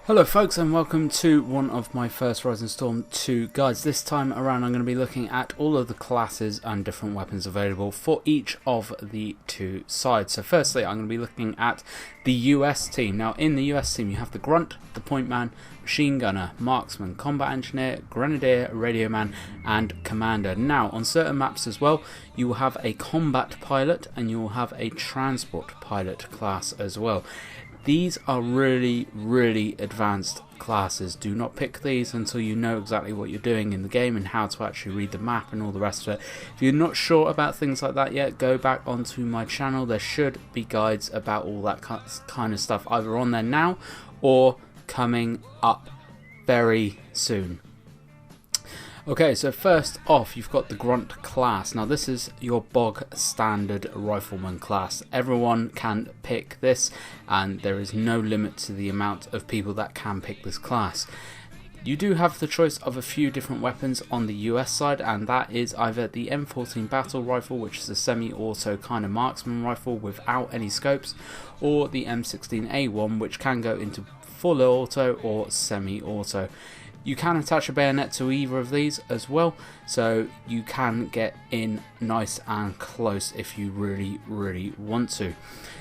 Hello folks, and welcome to one of my first Rising Storm 2 guides. This time around I'm going to be looking at all of the classes and different weapons available for each of the two sides. So firstly I'm going to be looking at the US team. Now in the US team you have the Grunt, the Point Man, Machine Gunner, Marksman, Combat Engineer, Grenadier, Radio Man and Commander. Now on certain maps as well you will have a Combat Pilot and you will have a Transport Pilot class as well. These are really advanced classes. Do not pick these until you know exactly what you're doing in the game and how to actually read the map and all the rest of it. If you're not sure about things like that yet, go back onto my channel. There should be guides about all that kind of stuff either on there now or coming up very soon. Okay, so first off you've got the Grunt class. Now this is your bog standard rifleman class. Everyone can pick this and there is no limit to the amount of people that can pick this class. You do have the choice of a few different weapons on the US side, and that is either the M14 battle rifle, which is a semi-auto kind of marksman rifle without any scopes, or the M16A1, which can go into full auto or semi-auto. You can attach a bayonet to either of these as well, so you can get in nice and close if you really want to.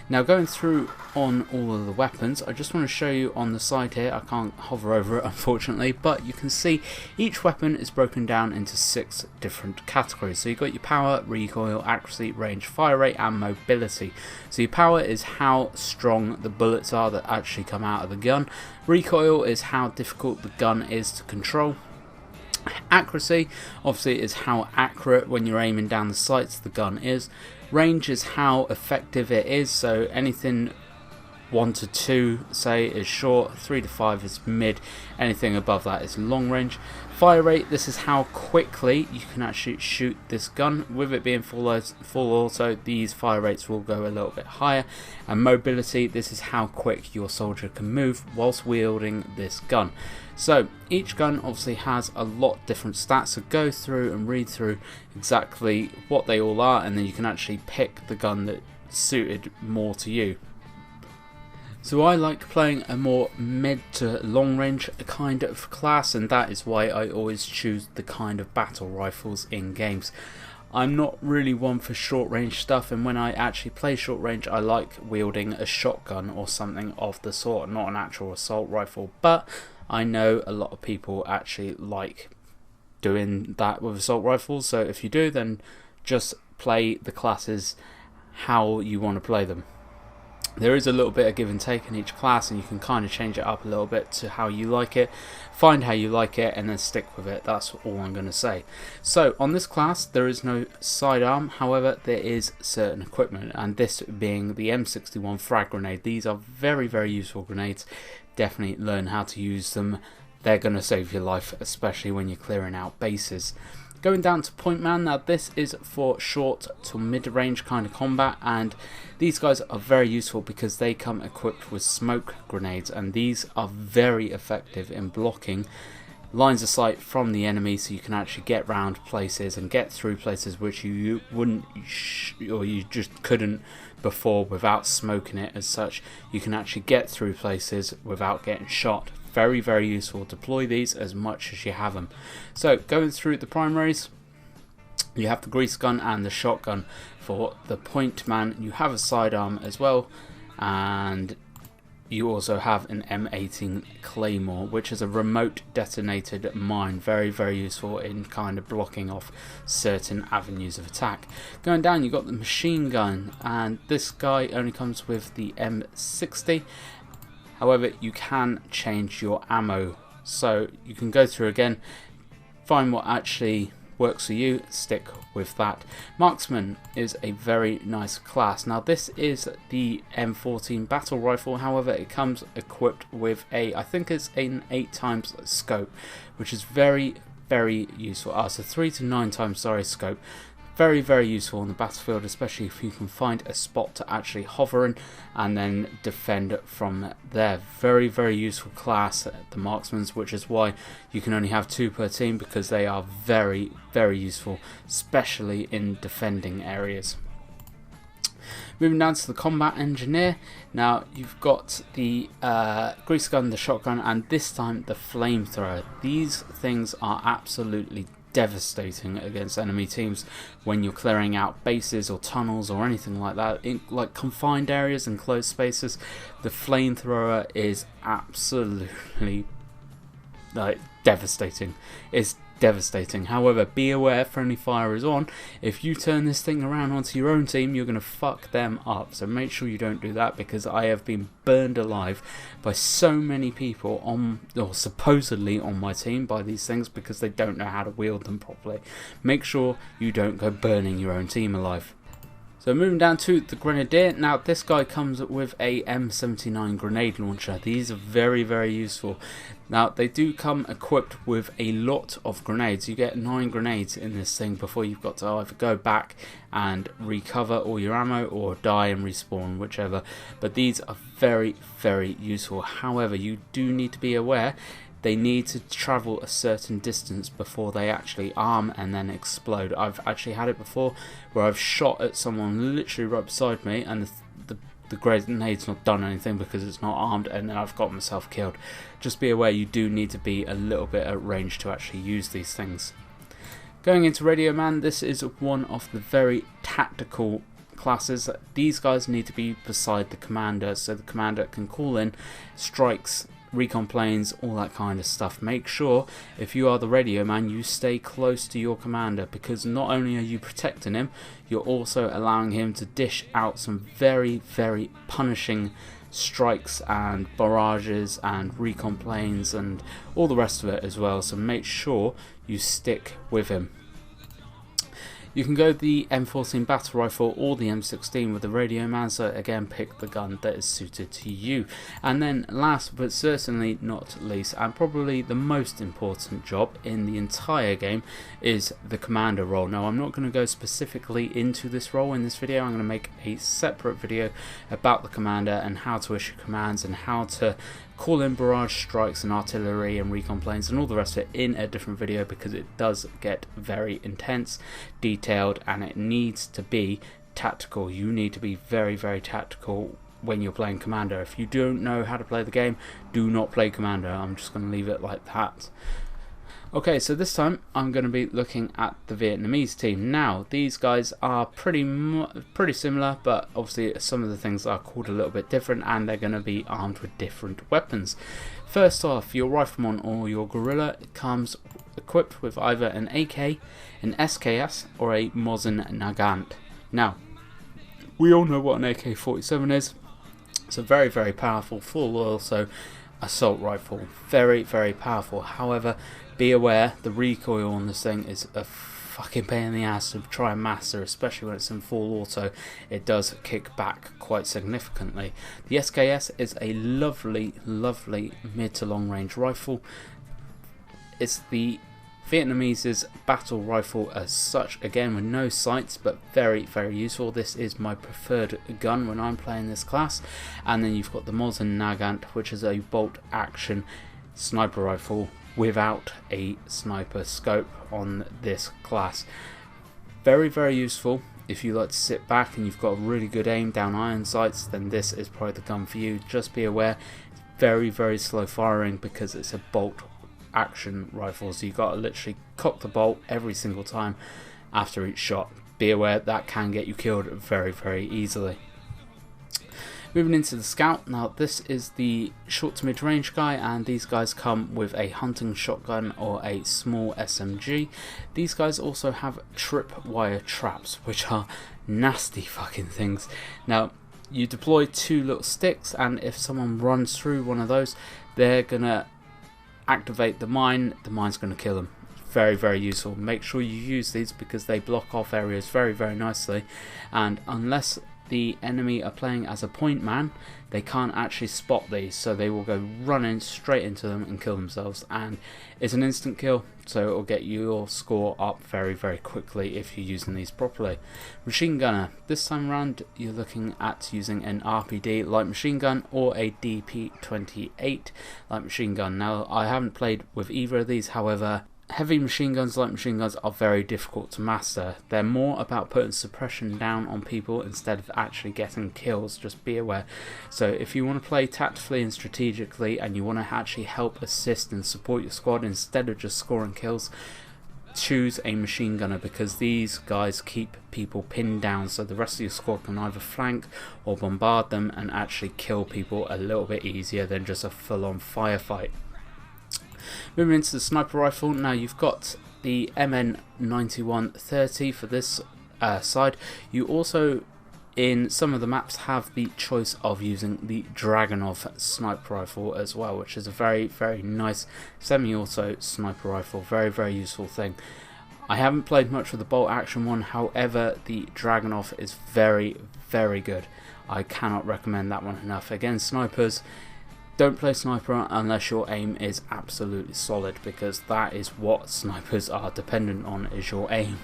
Now going through on all of the weapons, I just want to show you on the side here. I can't hover over it unfortunately, but you can see each weapon is broken down into 6 different categories. So you've got your power, recoil, accuracy, range, fire rate and mobility. So your power is how strong the bullets are that actually come out of the gun. Recoil is how difficult the gun is to control. Accuracy obviously is how accurate when you're aiming down the sights the gun is. Range is how effective it is, so anything 1 to 2 say is short, 3 to 5 is mid, anything above that is long range. Fire rate, this is how quickly you can actually shoot this gun. With it being full auto, these fire rates will go a little bit higher. And mobility, this is how quick your soldier can move whilst wielding this gun. So each gun obviously has a lot different stats, so go through and read through exactly what they all are, and then you can actually pick the gun that suited more to you. So I like playing a more mid to long range kind of class, and that is why I always choose the kind of battle rifles in games. I'm not really one for short range stuff, and when I actually play short range I like wielding a shotgun or something of the sort, not an actual assault rifle, but I know a lot of people actually like doing that with assault rifles, so if you do then just play the classes how you want to play them. There is a little bit of give and take in each class, and you can kind of change it up a little bit to how you like it. Find how you like it and then stick with it. That's all I'm going to say. So on this class there is no sidearm, however there is certain equipment, and this being the M61 frag grenade. These are very useful grenades. Definitely learn how to use them. They're going to save your life, especially when you're clearing out bases. Going down to Point Man, now this is for short to mid-range kind of combat, and these guys are very useful because they come equipped with smoke grenades, and these are very effective in blocking lines of sight from the enemy, so you can actually get round places and get through places which you wouldn't or you just couldn't before without smoking it. As such, you can actually get through places without getting shot. Very useful. Deploy these as much as you have them. So going through the primaries, you have the grease gun and the shotgun. For the Point Man you have a sidearm as well, and you also have an M18 Claymore, which is a remote detonated mine. Very useful in kind of blocking off certain avenues of attack. Going down, you've got the machine gun, and this guy only comes with the M60. However, you can change your ammo, so you can go through again, find what actually works for you, stick with that. Marksman is a very nice class. Now this is the M14 battle rifle, however it comes equipped with a, I think it's an 8x scope, which is very useful. So 3 to 9 times, sorry, scope. Very useful on the battlefield, especially if you can find a spot to actually hover in and then defend from there. Very useful class, the marksmans, which is why you can only have 2 per team, because they are very useful, especially in defending areas. Moving down to the combat engineer, now you've got the grease gun, the shotgun, and this time the flamethrower. These things are absolutely devastating against enemy teams when you're clearing out bases or tunnels or anything like that. In like confined areas and closed spaces, the flamethrower is absolutely like devastating. It's devastating. However, be aware, friendly fire is on. If you turn this thing around onto your own team, you're going to fuck them up. So make sure you don't do that, because I have been burned alive by so many people on, or supposedly on my team, by these things because they don't know how to wield them properly. Make sure you don't go burning your own team alive. So moving down to the Grenadier, now this guy comes with a M79 grenade launcher. These are very, very useful. Now they do come equipped with a lot of grenades. You get 9 grenades in this thing before you've got to either go back and recover all your ammo or die and respawn, whichever. But these are very, very useful. However, you do need to be aware they need to travel a certain distance before they actually arm and then explode. I've actually had it before where I've shot at someone literally right beside me and the grenade's not done anything because it's not armed, and then I've got myself killed. Just be aware you do need to be a little bit at range to actually use these things. Going into Radio Man, this is one of the very tactical classes. These guys need to be beside the commander so the commander can call in strikes, recon planes, all that kind of stuff. Make sure if you are the radio man you stay close to your commander, because not only are you protecting him, you're also allowing him to dish out some very, very punishing strikes and barrages and recon planes and all the rest of it as well. So make sure you stick with him. You can go the M14 battle rifle or the M16 with the radio man, so again pick the gun that is suited to you. And then last but certainly not least, and probably the most important job in the entire game, is the commander role. Now I'm not going to go specifically into this role in this video. I'm going to make a separate video about the commander and how to issue commands and how to call in barrage strikes and artillery and recon planes and all the rest of it in a different video, because it does get very intense, detailed, and it needs to be tactical. You need to be very, very tactical when you're playing commander. If you don't know how to play the game, do not play commander. I'm just going to leave it like that. Okay, so this time I'm going to be looking at the Vietnamese team. Now, these guys are pretty similar, but obviously some of the things are called a little bit different, and they're going to be armed with different weapons. First off, your rifleman or your guerrilla comes equipped with either an AK, an SKS, or a Mosin Nagant. Now, we all know what an AK-47 is. It's a very, very powerful full also assault rifle. Very, very powerful. However, be aware, the recoil on this thing is a fucking pain in the ass to try and master, especially when it's in full auto. It does kick back quite significantly. The SKS is a lovely, lovely mid to long range rifle. It's the Vietnamese's battle rifle as such, again with no sights, but very, very useful. This is my preferred gun when I'm playing this class. And then you've got the Mosin Nagant, which is a bolt action sniper rifle without a sniper scope on this class. Very, very useful. If you like to sit back and you've got a really good aim down iron sights, then this is probably the gun for you. Just be aware, it's very, very slow firing because it's a bolt action rifle, so you've got to literally cock the bolt every single time after each shot. Be aware that can get you killed very, very easily. Moving into the scout, now this is the short to mid range guy, and these guys come with a hunting shotgun or a small SMG. These guys also have tripwire traps, which are nasty fucking things. Now you deploy 2 little sticks, and if someone runs through one of those, they're gonna activate the mine. The mine's gonna kill them. Very, very useful. Make sure you use these because they block off areas very, very nicely, and unless the enemy are playing as a point man, they can't actually spot these, so they will go running straight into them and kill themselves, and it's an instant kill, so it will get your score up very, very quickly if you're using these properly. Machine gunner, this time around you're looking at using an RPD light machine gun or a DP28 light machine gun. Now I haven't played with either of these, however heavy machine guns, light machine guns are very difficult to master. They're more about putting suppression down on people instead of actually getting kills, just be aware. So if you want to play tactically and strategically and you want to actually help assist and support your squad instead of just scoring kills, choose a machine gunner, because these guys keep people pinned down so the rest of your squad can either flank or bombard them and actually kill people a little bit easier than just a full-on firefight. Moving into the sniper rifle, now you've got the MN9130 for this side. You also, in some of the maps, have the choice of using the Dragunov sniper rifle as well, which is a very, very nice semi-auto sniper rifle. Very, very useful thing. I haven't played much with the bolt action one, however the Dragunov is very, very good. I cannot recommend that one enough. Again, snipers, don't play sniper unless your aim is absolutely solid, because that is what snipers are dependent on, is your aim.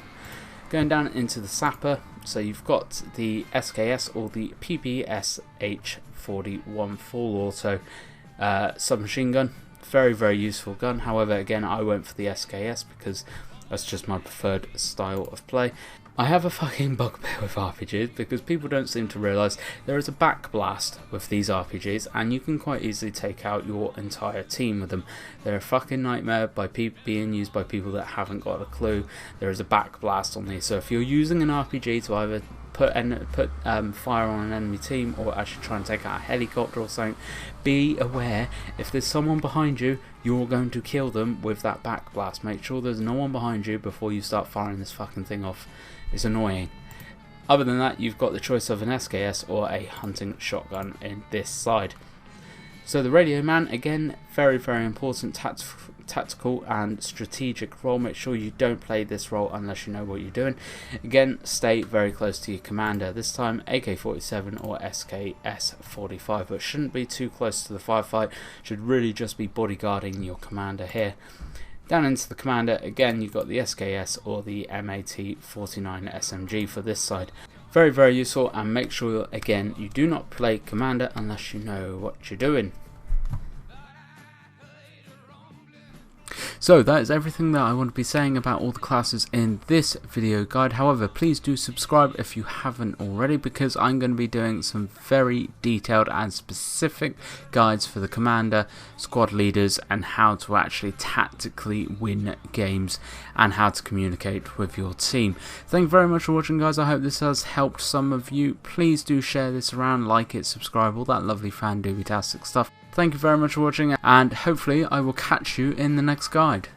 Going down into the sapper, so you've got the SKS or the PPSH-41 full auto submachine gun. Very, very useful gun. However, again, I went for the SKS because that's just my preferred style of play. I have a fucking bugbear with RPGs because people don't seem to realise there is a backblast with these RPGs, and you can quite easily take out your entire team with them. They're a fucking nightmare by being used by people that haven't got a clue. There is a backblast on these, so if you're using an RPG to either put fire on an enemy team or actually try and take out a helicopter or something, be aware if there's someone behind you, you're going to kill them with that backblast. Make sure there's no one behind you before you start firing this fucking thing off. It's annoying. Other than that, you've got the choice of an SKS or a hunting shotgun in this side. So the radio man, again, very, very important tactical and strategic role. Make sure you don't play this role unless you know what you're doing. Again, stay very close to your commander. This time AK-47 or SKS-45, but shouldn't be too close to the firefight. Should really just be bodyguarding your commander here. Down into the commander, again, you've got the SKS or the MAT-49 SMG for this side. Very, very useful, and make sure, again, you do not play commander unless you know what you're doing. So that is everything that I want to be saying about all the classes in this video guide. However, please do subscribe if you haven't already, because I'm going to be doing some very detailed and specific guides for the commander, squad leaders, and how to actually tactically win games and how to communicate with your team. Thank you very much for watching, guys. I hope this has helped some of you. Please do share this around, like it, subscribe, all that lovely fan-dooby-tastic stuff. Thank you very much for watching, and hopefully I will catch you in the next guide.